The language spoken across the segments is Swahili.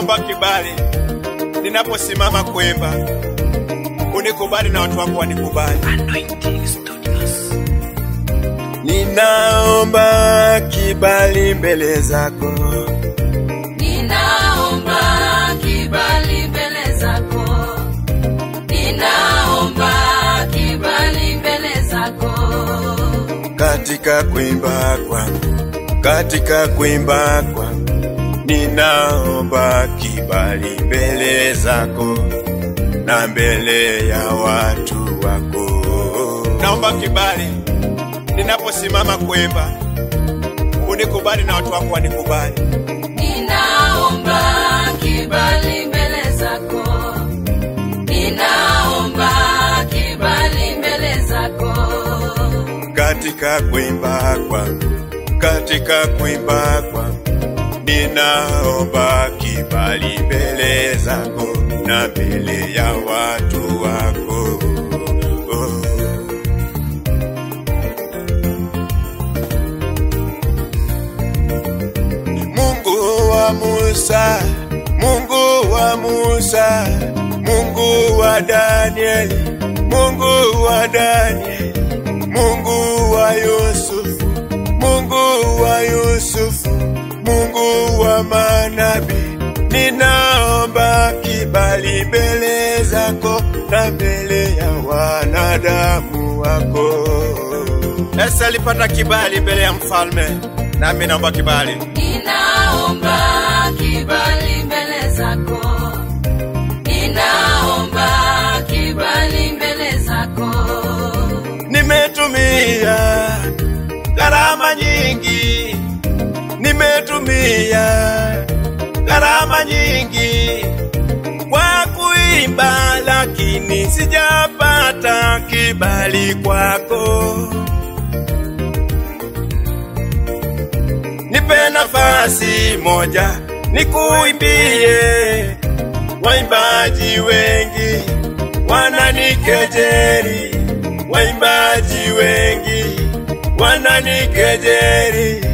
Naomba kibali ninaposimama kuimba, unikubali na watu wako wanikubali. Anointing Studios. Ninaomba kibali mbele zako. Ninaomba kibali mbele zako. Ninaomba kibali mbele zako. Katika kuimba kwangu, katika kuimba kwangu, ninaomba kibali mbele zako na mbele ya watu wako. Naomba kibali ninaposimama kuimba, unikubali na watu wako wanikubali. Ninaomba kibali mbele zako. Ninaomba kibali mbele zako. Katika kuimba kwangu, katika kuimba kwangu, ninaomba kibali mbele zako na mbele ya watu wako. Mungu wa Musa, Mungu wa Musa, Mungu wa Danieli, Mungu wa Danieli, Mungu wa Yusufu, Mungu wa Yusufu, Mungu wa manabii, ninaomba kibali mbele zako na mbele ya wanadamu wako. Esa alipata kibali mbele ya mfalme, nami naomba kibali. Ninaomba kibali mbele zako. Ninaomba kibali mbele zako. Nimetumia gharama nyingi, nimetumia gharama nyingi kwa kuimba, lakini sijapata kibali kwako. Nipe nafasi moja nikuimbie, waimbaji wengi wananikejeli, waimbaji wengi wananikejeli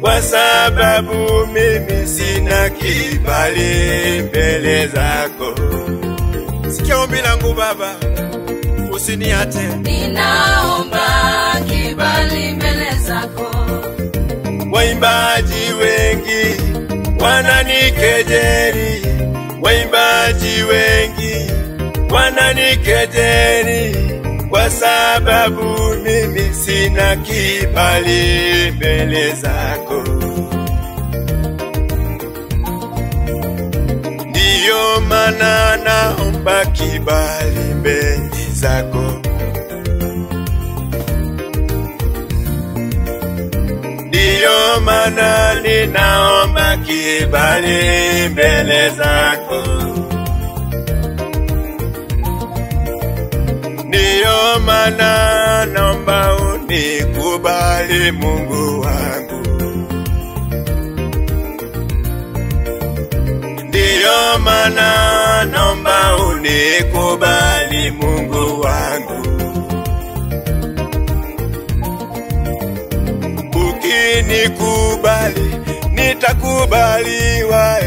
kwa sababu mimi sina kibali mbele zako. Sikia ombi langu Baba, usiniache. Ninaomba kibali mbele zako. Waimbaji wengi wananikejeli, waimbaji wengi wananikejeli kwa sababu mimi sina kibali mbele zako. Ndiyo maana naomba kibali mbele zako. Ndiyo maana ninaomba kibali mbele zako. Ndiyo maana naomba unikubali Mungu wangu. Ndiyo maana naomba unikubali Mungu wangu. Ukinikubali nitakubaliwa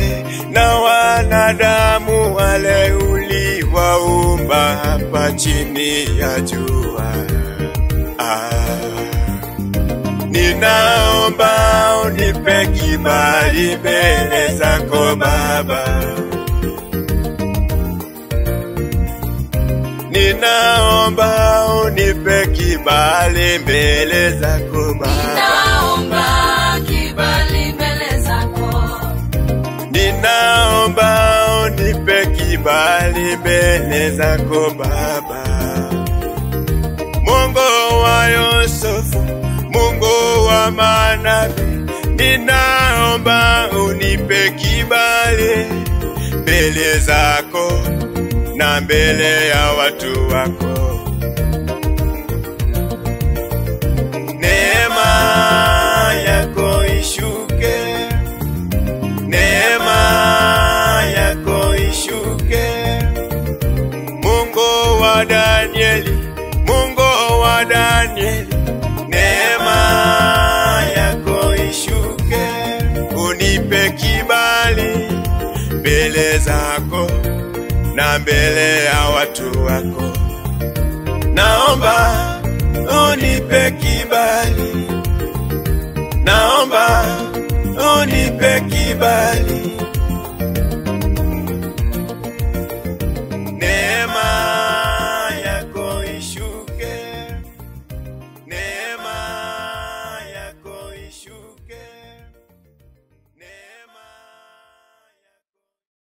na wanadamu wale uliwaumba hapa chini ya jua. Ninaomba unipe kibali mbele zako Baba. Ninaomba unipe kibali mbele zako Baba. Ninaomba kibali mbele zako. Ninaomba unipe kibali mbele zako Baba. Mungu wa Yusufu, Mungu wa manabii, ninaomba unipe kibali mbele zako na mbele ya watu wako. Neema yako ishuke, neema yako ishuke. Mungu wa Danieli, Mungu wa Danieli, neema yako ishuke, unipe kibali mbele mbele zako na mbele ya watu wako. Naomba unipe kibali, naomba unipe kibali,